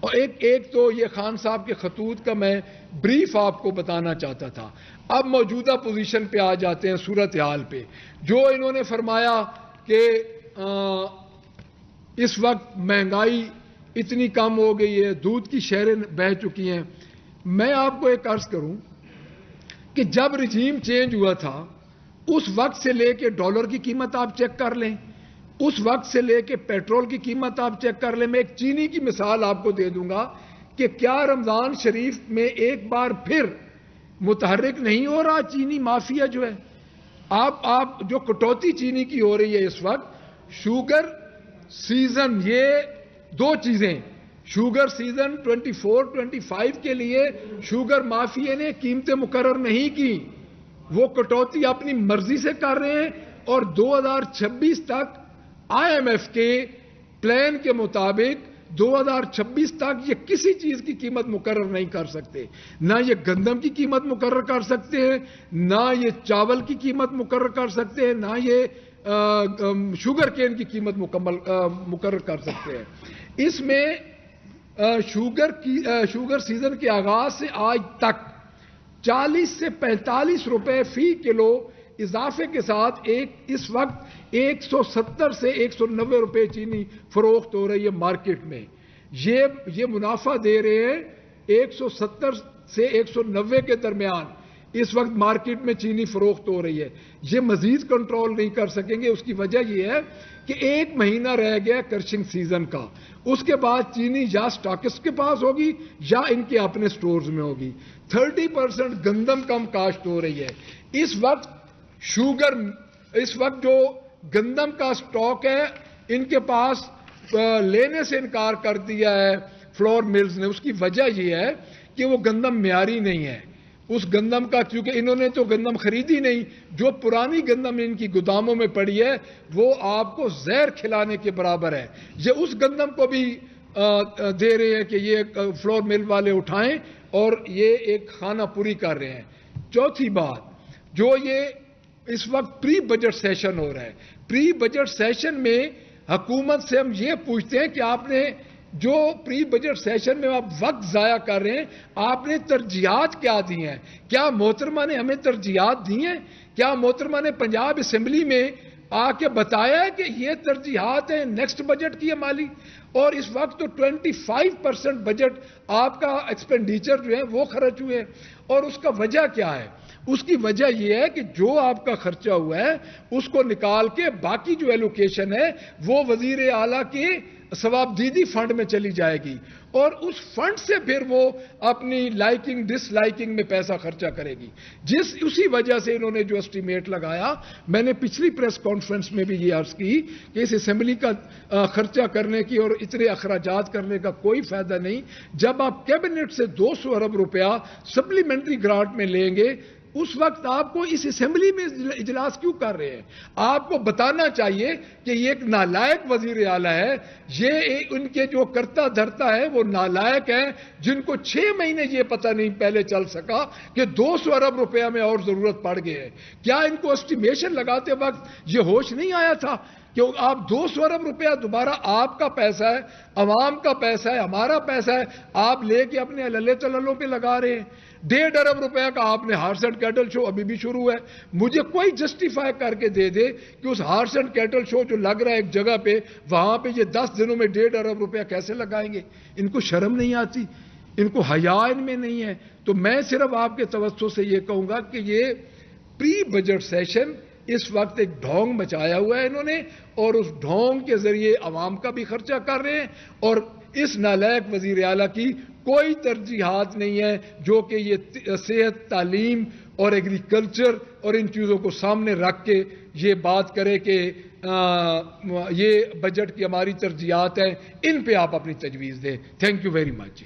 اور ایک تو یہ خان صاحب کے خطوط کا میں بریف آپ کو بتانا چاہتا تھا. اب موجودہ پوزیشن پہ آ جاتے ہیں, صورتحال پہ. جو انہوں نے فرمایا کہ اس وقت مہنگائی اتنی کم ہو گئی ہے, دودھ کی شہریں بہہ چکی ہیں. میں آپ کو ایک عرض کروں کہ جب رجیم چینج ہوا تھا اس وقت سے لے کے ڈالر کی قیمت آپ چیک کر لیں, اس وقت سے لے کے پیٹرول کی قیمت آپ چیک کر لیں. میں ایک چینی کی مثال آپ کو دے دوں گا کہ کیا رمضان شریف میں ایک بار پھر متحرک نہیں ہو رہا چینی مافیا جو ہے. آپ جو کٹوتی چینی کی ہو رہی ہے اس وقت, شوگر سیزن, یہ دو چیزیں, شوگر سیزن 24-25 کے لیے شوگر مافیا نے قیمتیں مقرر نہیں کی, وہ کٹوتی اپنی مرضی سے کر رہے ہیں. اور 2026 تک آئی ایم ایف کے پلان کے مطابق 2026 تک یہ کسی چیز کی قیمت مقرر نہیں کر سکتے. نہ یہ گندم کی قیمت مقرر کر سکتے ہیں, نہ یہ چاول کی قیمت مقرر کر سکتے ہیں, نہ یہ شوگر کین کی قیمت مقرر کر سکتے ہیں. اس میں شوگر سیزن کے آغاز سے آج تک 40 سے 45 روپے فی کلو اضافے کے ساتھ اس وقت 170 سے 190 روپے چینی فروخت ہو رہی ہے مارکیٹ میں. یہ منافع دے رہے ہیں 170 سے 190 کے درمیان اس وقت مارکیٹ میں چینی فروخت ہو رہی ہے. یہ مزید کنٹرول نہیں کر سکیں گے. اس کی وجہ یہ ہے کہ 1 مہینہ رہ گیا کرشنگ سیزن کا, اس کے بعد چینی یا سٹاکسٹ کے پاس ہوگی یا ان کے اپنے سٹورز میں ہوگی. 30% گندم کم کاشت ہو رہی ہے اس وقت. اس وقت جو گندم کا سٹاک ہے ان کے پاس لینے سے انکار کر دیا ہے فلور ملز نے. اس کی وجہ یہ ہے کہ وہ گندم معیاری نہیں ہے. اس گندم کا, کیونکہ انہوں نے تو گندم خریدی نہیں, جو پرانی گندم ان کی گوداموں میں پڑی ہے وہ آپ کو زہر کھلانے کے برابر ہے. یہ اس گندم کو بھی دے رہے ہیں کہ یہ فلور مل والے اٹھائیں اور یہ ایک خانہ پوری کر رہے ہیں. چوتھی بات, جو یہ اس وقت پری بجٹ سیشن ہو رہا ہے, پری بجٹ سیشن میں حکومت سے ہم یہ پوچھتے ہیں کہ آپ نے جو پری بجٹ سیشن میں آپ وقت ضائع کر رہے ہیں, آپ نے ترجیحات کیا دی ہیں؟ کیا محترمہ نے ہمیں ترجیحات دی ہیں؟ کیا محترمہ نے پنجاب اسمبلی میں آ کے بتایا ہے کہ یہ ترجیحات ہیں نیکسٹ بجٹ کی مالی؟ اور اس وقت تو 25% بجٹ آپ کا ایکسپینڈیچر جو ہے وہ خرچ ہوئے ہیں. اور اس کا وجہ کیا ہے؟ اس کی وجہ یہ ہے کہ جو آپ کا خرچہ ہوا ہے اس کو نکال کے باقی جو ایلوکیشن ہے وہ وزیر اعلیٰ کے ثوابدیدی فنڈ میں چلی جائے گی, اور اس فنڈ سے پھر وہ اپنی لائکنگ ڈس لائکنگ میں پیسہ خرچہ کرے گی. اسی وجہ سے انہوں نے جو اسٹیمیٹ لگایا, میں نے پچھلی پریس کانفرنس میں بھی یہ عرض کی کہ اس اسمبلی کا خرچہ کرنے کی اور اتنے اخراجات کرنے کا کوئی فائدہ نہیں. جب آپ کیبنٹ سے 200 ارب روپیہ سپلیمنٹری گرانٹ میں لیں گے, اس وقت آپ کو اس اسمبلی میں اجلاس کیوں کر رہے ہیں؟ آپ کو بتانا چاہیے کہ یہ ایک نالائق وزیر اعلیٰ ہے. یہ ان کے جو کرتا دھرتا ہے وہ نالائق ہیں, جن کو 6 مہینے یہ پتہ نہیں پہلے چل سکا کہ 200 ارب روپیہ میں اور ضرورت پڑ گئی ہے. کیا ان کو اسٹیمیشن لگاتے وقت یہ ہوش نہیں آیا تھا کہ آپ 200 ارب روپیہ دوبارہ آپ کا پیسہ ہے, عوام کا پیسہ ہے, ہمارا پیسہ ہے, آپ لے کے اپنے اللہ تللوں پہ لگا رہے ہیں. 1.5 ارب روپیہ کا آپ نے ہارس اینڈ کیٹل شو ابھی بھی شروع ہے. مجھے کوئی جسٹیفائی کر کے دے دے کہ اس ہارس اینڈ کیٹل شو جو لگ رہا ہے ایک جگہ پہ, وہاں پہ یہ 10 دنوں میں 1.5 ارب روپیہ کیسے لگائیں گے؟ ان کو شرم نہیں آتی, ان کو حیا ان میں نہیں ہے. تو میں صرف آپ کے توسط سے یہ کہوں گا کہ یہ پری بجٹ سیشن اس وقت ایک ڈھونگ مچایا ہوا ہے انہوں نے, اور اس ڈھونگ کے ذریعے عوام کا بھی خرچہ کر رہے ہیں. اور اس نالائق وزیر اعلیٰ کی کوئی ترجیحات نہیں ہے جو کہ یہ صحت, تعلیم اور ایگریکلچر اور ان چیزوں کو سامنے رکھ کے یہ بات کرے کہ یہ بجٹ کی ہماری ترجیحات ہیں, ان پہ آپ اپنی تجویز دیں. Thank you very much.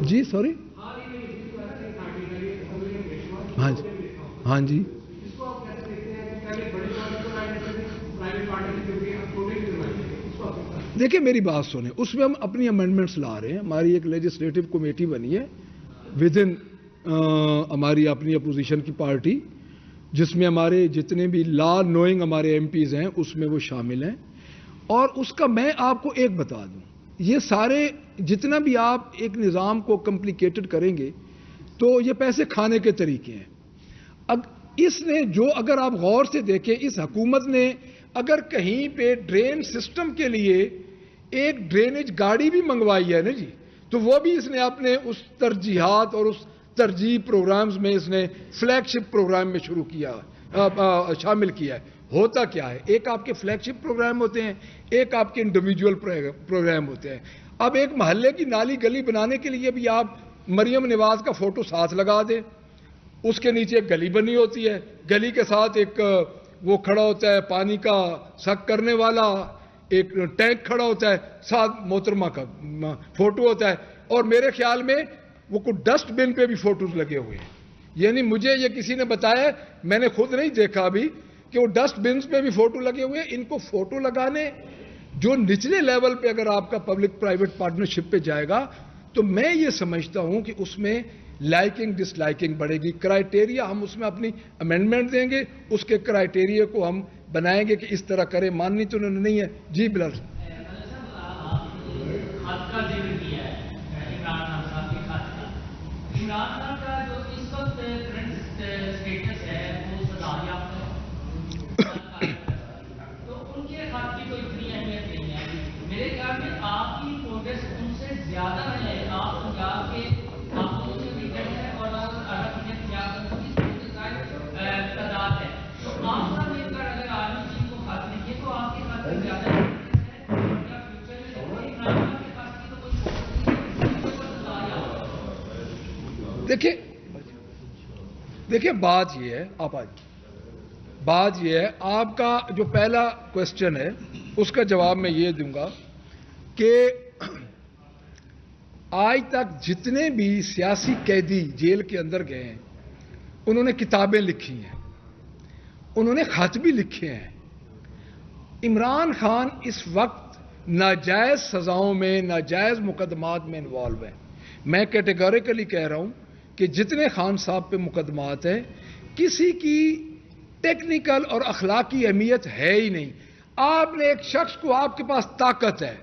جی سوری, ہاں جی, ہاں جی. دیکھیں میری بات سنیں, اس میں ہم اپنی امینڈمنٹس لا رہے ہیں. ہماری ایک لیجسلیٹو کمیٹی بنی ہے ود ان ہماری اپنی اپوزیشن کی پارٹی, جس میں ہمارے جتنے بھی لا نوئنگ ہمارے ایم پیز ہیں اس میں وہ شامل ہیں. اور اس کا میں آپ کو ایک بتا دوں, یہ سارے جتنا بھی آپ ایک نظام کو کمپلیکیٹڈ کریں گے تو یہ پیسے کھانے کے طریقے ہیں. اب اس نے جو, اگر آپ غور سے دیکھیں, اس حکومت نے اگر کہیں پہ ڈرین سسٹم کے لیے ایک ڈرینیج گاڑی بھی منگوائی ہے نا جی, تو وہ بھی اس نے اپنے اس ترجیحات اور اس ترجیح پروگرامز میں اس نے فلیگ شپ پروگرام میں شامل کیا ہے. ہوتا کیا ہے, ایک آپ کے فلیگ شپ پروگرام ہوتے ہیں, ایک آپ کے انڈیویجول پروگرام ہوتے ہیں. اب ایک محلے کی نالی گلی بنانے کے لیے بھی آپ مریم نواز کا فوٹو ساتھ لگا دیں, اس کے نیچے ایک گلی بنی ہوتی ہے, گلی کے ساتھ ایک وہ کھڑا ہوتا ہے پانی کا سک کرنے والا, ایک ٹینک کھڑا ہوتا ہے, ساتھ محترمہ کا فوٹو ہوتا ہے, اور میرے خیال میں وہ کوئی ڈسٹ بن پہ بھی فوٹوز لگے ہوئے ہیں. یعنی مجھے یہ کسی نے بتایا, میں نے خود نہیں دیکھا ابھی, کہ وہ ڈسٹ بنز پہ بھی فوٹو لگے ہوئے ہیں. ان کو فوٹو لگانے جو نچلے لیول پہ اگر آپ کا پبلک پرائیویٹ پارٹنرشپ پہ جائے گا تو میں یہ سمجھتا ہوں کہ اس میں لائکنگ ڈس لائکنگ بڑھے گی. کرائیٹیریا ہم اس میں اپنی امینڈمنٹ دیں گے, اس کے کرائیٹیریا کو ہم بنائیں گے کہ اس طرح کرے. ماننی تو انہوں نے نہیں ہے. جی بلال عمران کا جو اس وقت کرنٹ اسٹیٹس ہے وہ سزایافتہ ہے, تو ان کے خط کی تو اتنی اہمیت نہیں ہے. میرے خیال میں آپ کی پروگریس ان سے زیادہ ہے. آپ پنجاب کے آپ کو سے لیڈر ہے اور پنجاب کی تعداد ہے, تو آپ کا مل کر اگر آرمی چیف کو خط لکھے تو آپ کے خط سے زیادہ ہے. دیکھیں بات یہ ہے, بات یہ ہے, آپ کا جو پہلا کوشچن ہے اس کا جواب میں یہ دوں گا کہ آج تک جتنے بھی سیاسی قیدی جیل کے اندر گئے ہیں انہوں نے کتابیں لکھی ہیں, انہوں نے خط بھی لکھے ہیں. عمران خان اس وقت ناجائز سزاؤں میں, ناجائز مقدمات میں انوالو ہیں. میں کیٹیگوریکلی کہہ رہا ہوں کہ جتنے خان صاحب پہ مقدمات ہیں کسی کی ٹیکنیکل اور اخلاقی اہمیت ہے ہی نہیں. آپ نے ایک شخص کو, آپ کے پاس طاقت ہے,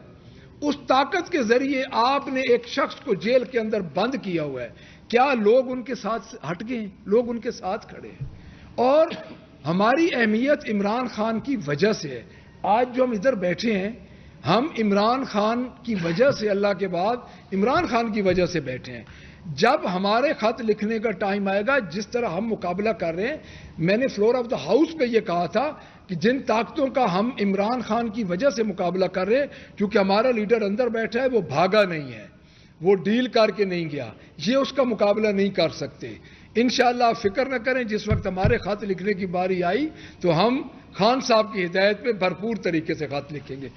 اس طاقت کے ذریعے آپ نے ایک شخص کو جیل کے اندر بند کیا ہوا ہے. کیا لوگ ان کے ساتھ ہٹ گئے ہیں؟ لوگ ان کے ساتھ کھڑے ہیں. اور ہماری اہمیت عمران خان کی وجہ سے ہے. آج جو ہم ادھر بیٹھے ہیں ہم عمران خان کی وجہ سے, اللہ کے بعد عمران خان کی وجہ سے بیٹھے ہیں. جب ہمارے خط لکھنے کا ٹائم آئے گا, جس طرح ہم مقابلہ کر رہے ہیں, میں نے فلور آف دا ہاؤس پہ یہ کہا تھا کہ جن طاقتوں کا ہم عمران خان کی وجہ سے مقابلہ کر رہے ہیں, کیونکہ ہمارا لیڈر اندر بیٹھا ہے, وہ بھاگا نہیں ہے, وہ ڈیل کر کے نہیں گیا, یہ اس کا مقابلہ نہیں کر سکتے. انشاءاللہ آپ فکر نہ کریں, جس وقت ہمارے خط لکھنے کی باری آئی تو ہم خان صاحب کی ہدایت پہ بھرپور طریقے سے خط لکھیں گے.